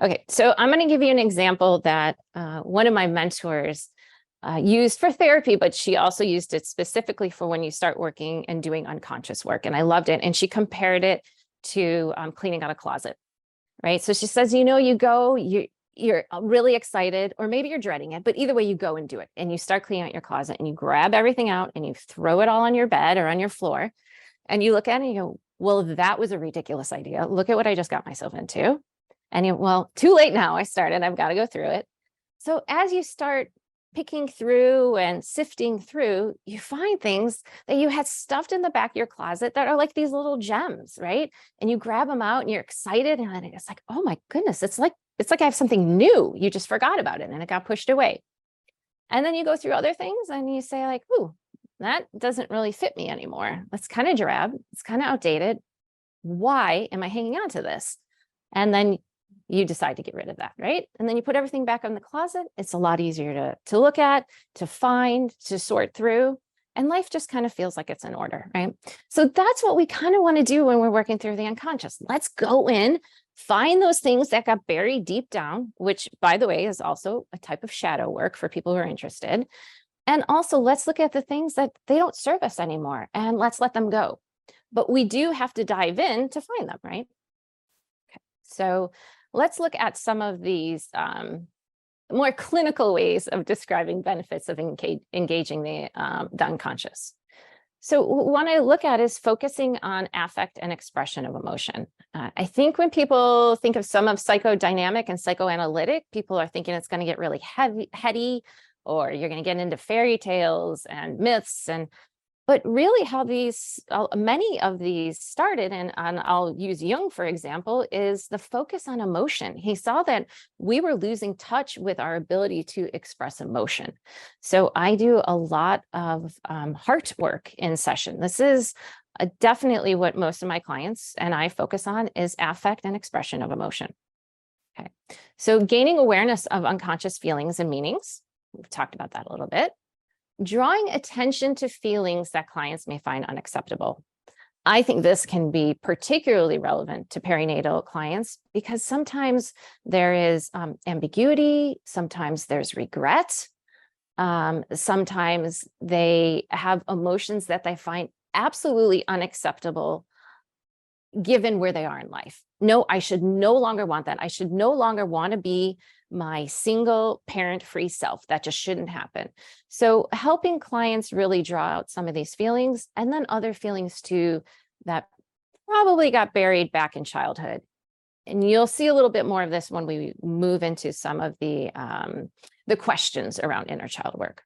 Okay, so I'm going to give you an example that one of my mentors used for therapy, but she also used it specifically for when you start working and doing unconscious work. And I loved it. And she compared it to cleaning out a closet, right? So she says, you go, you're really excited, or maybe you're dreading it, but either way, you go and do it. And you start cleaning out your closet and you grab everything out and you throw it all on your bed or on your floor. And you look at it and you go, well, that was a ridiculous idea. Look at what I just got myself into. And well, too late now. I started. I've got to go through it. So as you start picking through and sifting through, you find things that you had stuffed in the back of your closet that are like these little gems, right? And you grab them out and you're excited. And then it's like, oh my goodness, it's like I have something new. You just forgot about it and it got pushed away. And then you go through other things and you say like, ooh, that doesn't really fit me anymore. That's kind of drab. It's kind of outdated. Why am I hanging on to this? And then you decide to get rid of that, right? And then you put everything back in the closet. It's a lot easier to look at, to find, to sort through, and life just kind of feels like it's in order, right? So that's what we kind of want to do when we're working through the unconscious. Let's go in, find those things that got buried deep down, which, by the way, is also a type of shadow work for people who are interested. And also, let's look at the things that they don't serve us anymore, and let's let them go. But we do have to dive in to find them, right? Okay. So let's look at some of these more clinical ways of describing benefits of engaging the unconscious. So what I look at is focusing on affect and expression of emotion. I think when people think of some of psychodynamic and psychoanalytic, people are thinking it's going to get really heady, or you're going to get into fairy tales and myths. But really how many of these started, and I'll use Jung, for example, is the focus on emotion. He saw that we were losing touch with our ability to express emotion. So I do a lot of heart work in session. This is definitely what most of my clients and I focus on, is affect and expression of emotion. Okay. So gaining awareness of unconscious feelings and meanings. We've talked about that a little bit. Drawing attention to feelings that clients may find unacceptable. I think this can be particularly relevant to perinatal clients because sometimes there is ambiguity, sometimes there's regret, sometimes they have emotions that they find absolutely unacceptable given where they are in life. No, I should no longer want that. I should no longer want to be my single parent-free self. That just shouldn't happen. So helping clients really draw out some of these feelings, and then other feelings too that probably got buried back in childhood. And you'll see a little bit more of this when we move into some of the questions around inner child work.